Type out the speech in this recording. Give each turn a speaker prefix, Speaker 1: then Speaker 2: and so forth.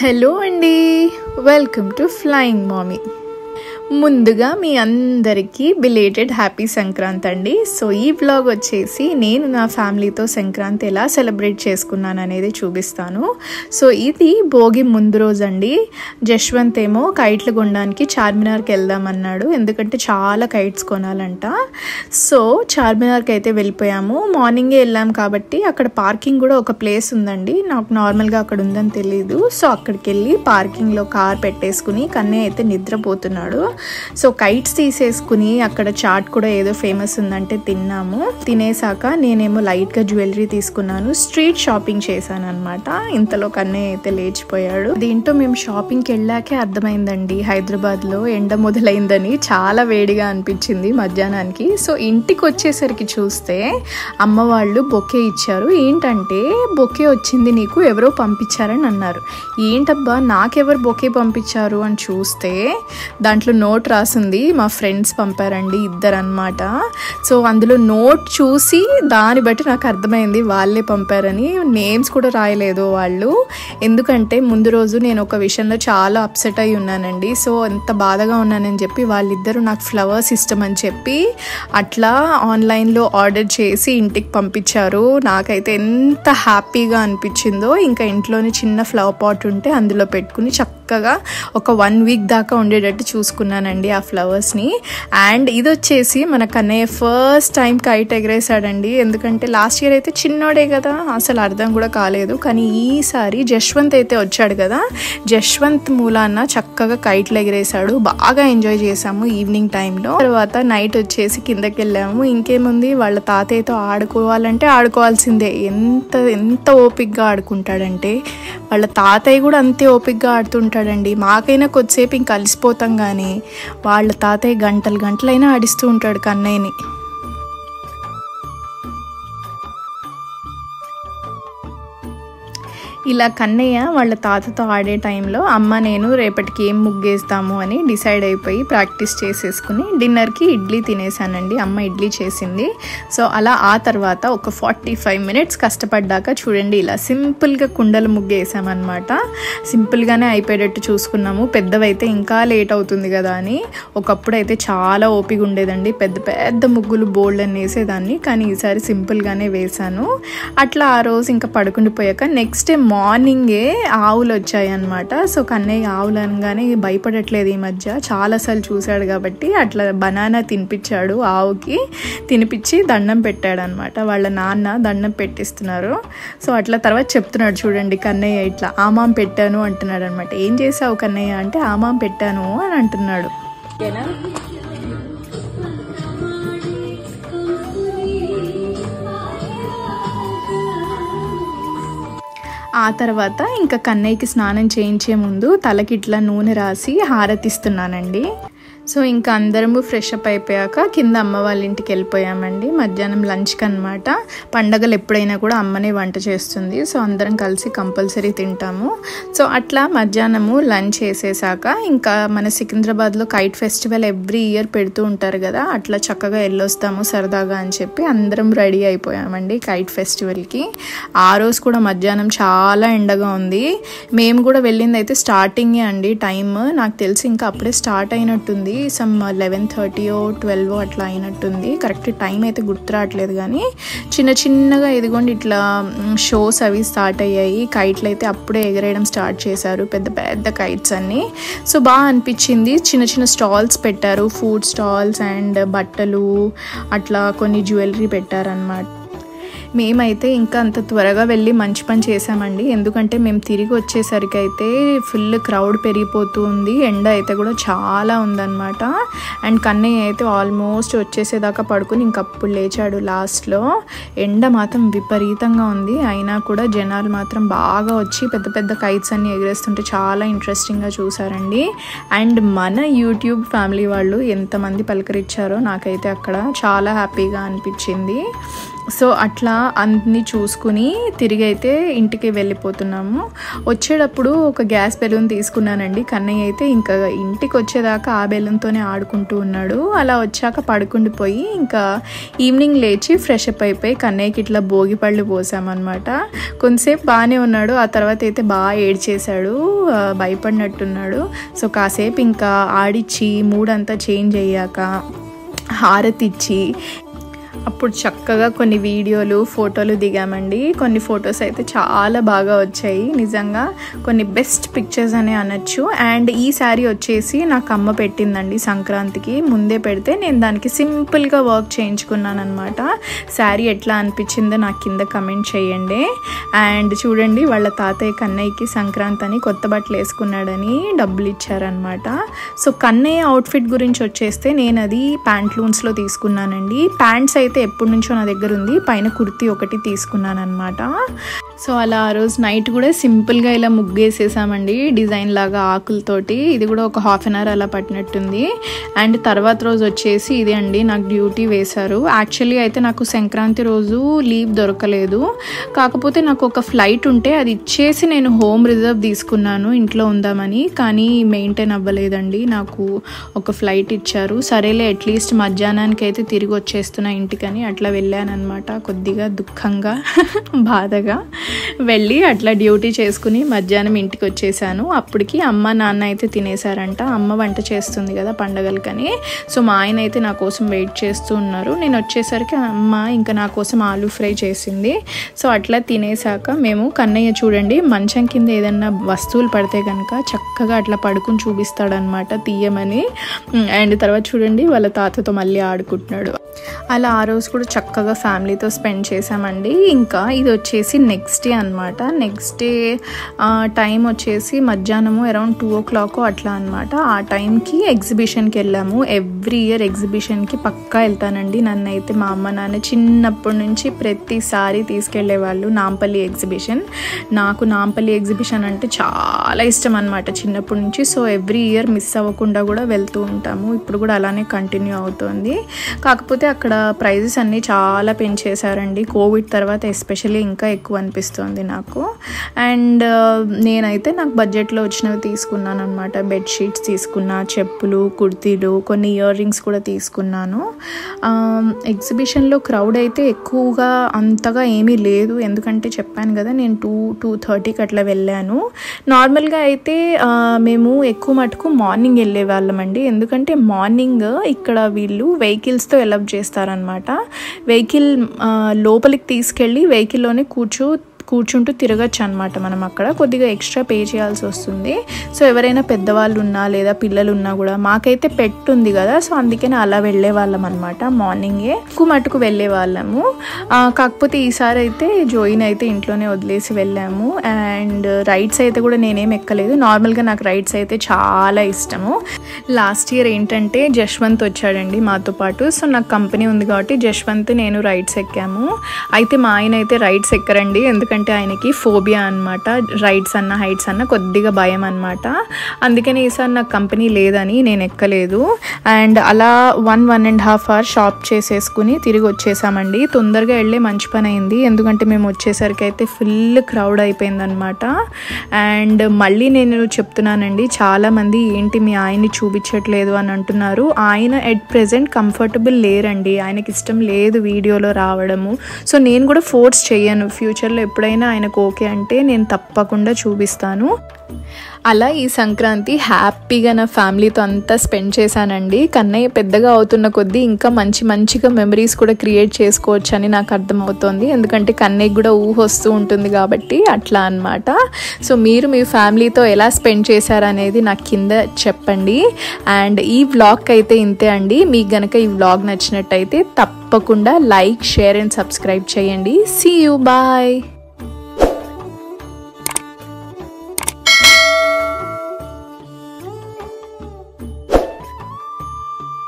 Speaker 1: Hello అండి, welcome to flying మామీ. ముందుగా మీ అందరికీ బిలేటెడ్ హ్యాపీ సంక్రాంతి అండి. సో ఈ వ్లాగ్ వచ్చేసి నేను నా ఫ్యామిలీతో సంక్రాంతి ఎలా సెలబ్రేట్ చేసుకున్నాను అనేది చూపిస్తాను. సో ఇది భోగి ముందు రోజు అండి. జశ్వంత్ ఏమో కైట్లు కొనడానికి చార్మినార్కి వెళ్దామన్నాడు, ఎందుకంటే చాలా కైట్స్ కొనాలంట. సో చార్మినార్కి అయితే వెళ్ళిపోయాము. మార్నింగే వెళ్ళాం కాబట్టి అక్కడ పార్కింగ్ కూడా ఒక ప్లేస్ ఉందండి. నాకు నార్మల్గా అక్కడ ఉందని తెలీదు. సో అక్కడికి వెళ్ళి పార్కింగ్లో కార్ పెట్టేసుకుని కన్నయ్య అయితే నిద్రపోతున్నాడు. సో కైట్స్ తీసేసుకుని అక్కడ చాట్ కూడా ఏదో ఫేమస్ ఉందంటే తిన్నాము. తినేసాక నేనేమో లైట్గా జ్యువెలరీ తీసుకున్నాను, స్ట్రీట్ షాపింగ్ చేశాను అనమాట. ఇంతలో కన్నయ్య అయితే లేచిపోయాడు. దీంతో మేము షాపింగ్కి వెళ్ళాకే అర్థమైందండి హైదరాబాద్లో ఎండ మొదలైందని. చాలా వేడిగా అనిపించింది మధ్యాహ్నానికి. సో ఇంటికి వచ్చేసరికి చూస్తే అమ్మ వాళ్ళు బొకే ఇచ్చారు. ఏంటంటే బొకే వచ్చింది నీకు, ఎవరో పంపించారని అన్నారు. ఏంటబ్బా నాకెవరు బొకే పంపించారు అని చూస్తే దాంట్లో నోట్ రాసింది, మా ఫ్రెండ్స్ పంపారండి, ఇద్దరు అనమాట. సో అందులో నోట్ చూసి దాన్ని బట్టి నాకు అర్థమైంది వాళ్ళే పంపారని. నేమ్స్ కూడా రాయలేదు వాళ్ళు, ఎందుకంటే ముందు రోజు నేను ఒక విషయంలో చాలా అప్సెట్ అయి ఉన్నానండి. సో ఎంత బాధగా ఉన్నానని చెప్పి వాళ్ళిద్దరూ నాకు ఫ్లవర్స్ ఇష్టం అని చెప్పి అట్లా ఆన్లైన్లో ఆర్డర్ చేసి ఇంటికి పంపించారు. నాకైతే ఎంత హ్యాపీగా అనిపించిందో. ఇంకా ఇంట్లోనే చిన్న ఫ్లవర్ పాట్ ఉంటే అందులో పెట్టుకుని చక్కగా ఒక 1 వీక్ దాకా ఉండేటట్టు చూసుకున్నానండి ఆ ఫ్లవర్స్ని. అండ్ ఇది వచ్చేసి మన కన్నయ్య ఫస్ట్ టైం కైట్ ఎగరేసాడండి. ఎందుకంటే లాస్ట్ ఇయర్ అయితే చిన్నోడే కదా, అసలు అర్థం కూడా కాలేదు. కానీ ఈసారి జశ్వంత్ అయితే వచ్చాడు కదా, జశ్వంత్ మూలాన చక్కగా కైట్లు ఎగరేసాడు. బాగా ఎంజాయ్ చేసాము ఈవినింగ్ టైంలో. తర్వాత నైట్ వచ్చేసి కిందకి వెళ్ళాము. ఇంకేముంది, వాళ్ళ తాతయ్యతో ఆడుకోవాలంటే ఆడుకోవాల్సిందే. ఎంత ఓపిక్గా ఆడుకుంటాడంటే వాళ్ళ తాతయ్య కూడా అంతే ఓపిక్గా ఆడుతుంటాడండి. మాకైనా కొద్దిసేపు ఇంక కలిసిపోతాం, కానీ వాళ్ళ తాతయ్య గంటలైనా ఆడిస్తూ ఉంటాడు కన్నయ్యని. ఇలా కన్నయ్య వాళ్ళ తాతతో ఆడే టైంలో అమ్మ నేను రేపటికి ఏం ముగ్గేస్తాము అని డిసైడ్ అయిపోయి ప్రాక్టీస్ చేసేసుకుని డిన్నర్కి ఇడ్లీ తినేసానండి. అమ్మ ఇడ్లీ చేసింది. సో అలా ఆ తర్వాత ఒక 45 మినిట్స్ కష్టపడ్డాక చూడండి ఇలా సింపుల్గా కుండల ముగ్గు వేసామన్నమాట. సింపుల్గానే అయిపోయేటట్టు చూసుకున్నాము. పెద్దవైతే ఇంకా లేట్ అవుతుంది కదా అని. ఒకప్పుడు అయితే చాలా ఓపిక ఉండేదండి, పెద్ద ముగ్గులు బోల్డ్ అని వేసేదాన్ని. కానీ ఈసారి సింపుల్గానే వేసాను. అట్లా ఆ రోజు ఇంకా పడుకుండిపోయాక నెక్స్ట్ డే మార్నింగే ఆవులు వచ్చాయి అన్నమాట. సో కన్నయ్య ఆవులు అనగానే భయపడట్లేదు ఈ మధ్య, చాలాసార్లు చూశాడు కాబట్టి అట్లా బనానా తినిపించాడు. ఆవుకి తినిపించి దండం పెట్టాడు అనమాట. వాళ్ళ నాన్న దండం పెట్టిస్తున్నారు. సో అట్లా తర్వాత చెప్తున్నాడు చూడండి కన్నయ్య, ఇట్లా ఆమాం పెట్టాను అంటున్నాడు అనమాట. ఏం చేసావు కన్నయ్య అంటే ఆమాం పెట్టాను అని అంటున్నాడు. ఆ తర్వాత ఇంకా కన్నయ్యకి స్నానం చేయించే ముందు తలకి ఇట్లా నూనె రాసి హారతిస్తున్నానండి. సో ఇంకా అందరము ఫ్రెష్ అప్ అయిపోయాక కింద అమ్మ వాళ్ళ ఇంటికి వెళ్ళిపోయామండి. మధ్యాహ్నం లంచ్కి అనమాట. పండగలు ఎప్పుడైనా కూడా అమ్మనే వంట చేస్తుంది. సో అందరం కలిసి కంపల్సరీ తింటాము. సో అట్లా మధ్యాహ్నము లంచ్ చేసేసాక ఇంకా మన సికింద్రాబాద్లో కైట్ ఫెస్టివల్ ఎవ్రీ ఇయర్ పెడుతూ ఉంటారు కదా, అట్లా చక్కగా వెళ్ళొస్తాము సరదాగా అని చెప్పి అందరం రెడీ అయిపోయామండి కైట్ ఫెస్టివల్కి. ఆ రోజు కూడా మధ్యాహ్నం చాలా ఎండగా ఉంది. మేము కూడా వెళ్ళింది అయితే స్టార్టింగే అండి. టైమ్ నాకు తెలిసి ఇంకా అప్పుడే స్టార్ట్ అయినట్టుంది. సమ్ 11:30 or 12 అట్లా అయినట్టుంది. కరెక్ట్ టైం అయితే గుర్తు రావట్లేదు, కానీ చిన్నగా ఇదిగోండి ఇట్లా షోస్ అవి స్టార్ట్ అయ్యాయి. కైట్లు అయితే అప్పుడే ఎగరేయడం స్టార్ట్ చేశారు, పెద్ద కైట్స్ అన్ని. సో బాగా అనిపించింది. చిన్న స్టాల్స్ పెట్టారు, ఫుడ్ స్టాల్స్ అండ్ బట్టలు అట్లా కొన్ని జ్యువెలరీ పెట్టారన్నమాట. మేమైతే ఇంకా అంత త్వరగా వెళ్ళి మంచి పని చేసామండి, ఎందుకంటే మేము తిరిగి వచ్చేసరికి అయితే ఫుల్ క్రౌడ్ పెరిగిపోతూ ఉంది. ఎండ అయితే కూడా చాలా ఉందన్నమాట. అండ్ కన్నయ్య అయితే ఆల్మోస్ట్ వచ్చేసేదాకా పడుకుని ఇంకప్పుడు లేచాడు లాస్ట్లో. ఎండ మాత్రం విపరీతంగా ఉంది. అయినా కూడా జనాలు మాత్రం బాగా వచ్చి పెద్ద కైట్స్ అన్ని ఎగరేస్తుంటే చాలా ఇంట్రెస్టింగ్గా చూసారండి. అండ్ మన యూట్యూబ్ ఫ్యామిలీ వాళ్ళు ఎంతమంది పలకరించారో నాకైతే అక్కడ చాలా హ్యాపీగా అనిపించింది. సో అట్లా అన్నీ చూసుకుని తిరిగి అయితే ఇంటికి వెళ్ళిపోతున్నాము. వచ్చేటప్పుడు ఒక గ్యాస్ బెలూన్ తీసుకున్నానండి. కన్నయ్య అయితే ఇంకా ఇంటికి వచ్చేదాకా ఆ బెలూన్తోనే ఆడుకుంటూ ఉన్నాడు. అలా వచ్చాక పడుకుండిపోయి ఇంకా ఈవినింగ్ లేచి ఫ్రెష్ అప్ అయిపోయి కన్నయ్యకి ఇట్లా భోగి పళ్ళు పోసామన్నమాట. కొంతసేపు బాగానే ఉన్నాడు, ఆ తర్వాత అయితే బాగా ఏడ్చేశాడు, భయపడినట్టున్నాడు. సో కాసేపు ఇంకా ఆడిచ్చి మూడంతా చేంజ్ అయ్యాక హారతి ఇచ్చి అప్పుడు చక్కగా కొన్ని వీడియోలు ఫోటోలు దిగామండి. కొన్ని ఫొటోస్ అయితే చాలా బాగా వచ్చాయి, నిజంగా కొన్ని బెస్ట్ పిక్చర్స్ అనే అనొచ్చు. అండ్ ఈ శారీ వచ్చేసి నాకు అమ్మ పెట్టిందండి సంక్రాంతికి. ముందే పెడితే నేను దానికి సింపుల్గా వర్క్ చేయించుకున్నాను అనమాట. శారీ ఎట్లా అనిపించిందో నాకు కింద కమెంట్ చేయండి. అండ్ చూడండి, వాళ్ళ తాతయ్య కన్నయ్యకి సంక్రాంతి అని కొత్త బట్టలు వేసుకున్నాడని డబ్బులు ఇచ్చారనమాట. సో కన్నయ్య అవుట్ఫిట్ గురించి వచ్చేస్తే నేను అది ప్యాంట్లూన్స్లో తీసుకున్నానండి. ప్యాంట్స్ అయితే ఎప్పటి నుంచో నా దగ్గర ఉంది, పైన కుర్తీ ఒకటి తీసుకున్నాను అనమాట. సో అలా ఆ రోజు నైట్ కూడా సింపుల్గా ఇలా ముగ్గేసేసామండి, డిజైన్ లాగా ఆకులతోటి. ఇది కూడా ఒక హాఫ్ అన్ అవర్ అలా పట్టినట్టుంది. అండ్ తర్వాత రోజు వచ్చేసి ఇది అండి, నాకు డ్యూటీ వేశారు. యాక్చువల్లీ అయితే నాకు సంక్రాంతి రోజు లీవ్ దొరకలేదు, కాకపోతే నాకు ఒక ఫ్లైట్ ఉంటే అది ఇచ్చేసి నేను హోమ్ రిజర్వ్ తీసుకున్నాను ఇంట్లో ఉందామని. కానీ మెయింటైన్ అవ్వలేదండి, నాకు ఒక ఫ్లైట్ ఇచ్చారు. సరేలే అట్లీస్ట్ మధ్యాహ్నానికి అయితే తిరిగి వచ్చేస్తున్నా ఇంటికని అట్లా వెళ్ళానమాట. కొద్దిగా దుఃఖంగా బాధగా వెళ్ళి అట్లా డ్యూటీ చేసుకుని మధ్యాహ్నం ఇంటికి వచ్చేసాను. అప్పటికి అమ్మ నాన్న అయితే తినేసారంట. అమ్మ వంట చేస్తుంది కదా పండగలకని. సో మా ఆయన అయితే నా కోసం వెయిట్ చేస్తూ ఉన్నారు. నేను వచ్చేసరికి అమ్మ ఇంకా నా కోసం ఆలూ ఫ్రై చేసింది. సో అట్లా తినేసాక మేము, కన్నయ్య చూడండి మంచం కింద ఏదన్నా వస్తువులు పడితే కనుక చక్కగా అట్లా పడుకుని చూపిస్తాడనమాట తీయమని. అండ్ తర్వాత చూడండి వాళ్ళ తాతతో మళ్ళీ ఆడుకుంటున్నాడు. అలా ఆ రోజు కూడా చక్కగా ఫ్యామిలీతో స్పెండ్ చేసామండి. ఇంకా ఇది వచ్చేసి నెక్స్ట్ డే అనమాట. నెక్స్ట్ డే టైం వచ్చేసి మధ్యాహ్నము అరౌండ్ 2 o'clock అట్లా అనమాట. ఆ టైంకి ఎగ్జిబిషన్కి వెళ్ళాము. ఎవ్రీ ఇయర్ ఎగ్జిబిషన్కి పక్కా వెళ్తానండి. నన్ను అయితే మా అమ్మ నాన్న చిన్నప్పటి నుంచి ప్రతిసారి తీసుకెళ్లేవాళ్ళు నాంపల్లి ఎగ్జిబిషన్. నాకు నాంపల్లి ఎగ్జిబిషన్ అంటే చాలా ఇష్టం అనమాట చిన్నప్పటి నుంచి. సో ఎవ్రీ ఇయర్ మిస్ అవ్వకుండా కూడా వెళ్తూ ఉంటాము. ఇప్పుడు కూడా అలానే కంటిన్యూ అవుతుంది. కాకపోతే అక్కడ ప్రైజెస్ అన్నీ చాలా పెంచేశారండి. కోవిడ్ తర్వాత ఎస్పెషల్లీ ఇంకా ఎక్కువ అనిపిస్తుంది నాకు. అండ్ నేనైతే నాకు బడ్జెట్లో వచ్చినవి తీసుకున్నాను అనమాట. బెడ్షీట్స్ తీసుకున్నా, చెప్పులు, కుర్తీలు, కొన్ని ఇయర్ రింగ్స్ కూడా తీసుకున్నాను. ఎగ్జిబిషన్లో క్రౌడ్ అయితే ఎక్కువగా అంతగా ఏమీ లేదు, ఎందుకంటే చెప్పాను కదా నేను 2:30కి అట్లా వెళ్ళాను. నార్మల్గా అయితే మేము ఎక్కువ మటుకు మార్నింగ్ వెళ్ళే వాళ్ళమండి, ఎందుకంటే మార్నింగ్ ఇక్కడ వీళ్ళు వెహికల్స్తో అలౌ చేస్తారనమాట. వెహికల్ లోపలికి తీసుకెళ్ళి వెహికల్లోనే కూర్చుంటూ తిరగచ్చు అనమాట. మనం అక్కడ కొద్దిగా ఎక్స్ట్రా పే చేయాల్సి వస్తుంది. సో ఎవరైనా పెద్దవాళ్ళు ఉన్నా లేదా పిల్లలు ఉన్నా కూడా, మాకైతే పెట్ ఉంది కదా, సో అందుకని అలా వెళ్ళే వాళ్ళం అనమాట. మార్నింగే ఎక్కువ మటుకు వెళ్ళే వాళ్ళము. కాకపోతే ఈసారి అయితే జోయిన్ అయితే ఇంట్లోనే వదిలేసి వెళ్ళాము. అండ్ రైడ్స్ అయితే కూడా నేనేం ఎక్కలేదు. నార్మల్గా నాకు రైడ్స్ అయితే చాలా ఇష్టము. లాస్ట్ ఇయర్ ఏంటంటే జశ్వంత్ వచ్చాడండి మాతో పాటు. సో నాకు కంపెనీ ఉంది కాబట్టి జశ్వంత్ నేను రైడ్స్ ఎక్కాము. అయితే మా ఆయన అయితే రైడ్స్ ఎక్కరండి, ఎందుకంటే ఆయనకి ఫోబియా అనమాట. రైడ్స్ అన్న హైట్స్ అన్న కొద్దిగా భయం అనమాట. అందుకని ఈసారి నాకు కంపెనీ లేదని నేను ఎక్కలేదు. అండ్ అలా 1.5 hours షాప్ చేసేసుకుని తిరిగి వచ్చేసామండి. తొందరగా వెళ్ళే మంచి పని అయింది, ఎందుకంటే మేము వచ్చేసరికి అయితే ఫుల్ క్రౌడ్ అయిపోయిందనమాట. అండ్ మళ్ళీ నేను చెప్తున్నానండి, చాలామంది ఏంటి మీ ఆయన్ని చూపించట్లేదు అని అంటున్నారు. ఆయన ఎట్ ప్రెజెంట్ కంఫర్టబుల్ లేరండి, ఆయనకి ఇష్టం లేదు వీడియోలో రావడము. సో నేను కూడా ఫోర్స్ చేయను. ఫ్యూచర్లో ఎప్పుడైనా ఆయనకు ఓకే అంటే నేను తప్పకుండా చూపిస్తాను. అలా ఈ సంక్రాంతి హ్యాపీగా నా ఫ్యామిలీతో అంతా స్పెండ్ చేశానండి. కన్నయ్య పెద్దగా అవుతున్న కొద్దీ ఇంకా మంచిగా మెమరీస్ కూడా క్రియేట్ చేసుకోవచ్చు అని నాకు అర్థమవుతోంది, ఎందుకంటే కన్నయ్యకి కూడా వస్తూ ఉంటుంది కాబట్టి అట్లా అనమాట. సో మీరు మీ ఫ్యామిలీతో ఎలా స్పెండ్ చేశారనేది నాకు కింద చెప్పండి. అండ్ ఈ వ్లాగ్ అయితే ఇంతే అండి. మీకు గనక ఈ వ్లాగ్ నచ్చినట్టయితే తప్పకుండా లైక్, షేర్ అండ్ సబ్స్క్రైబ్ చేయండి. See you, bye.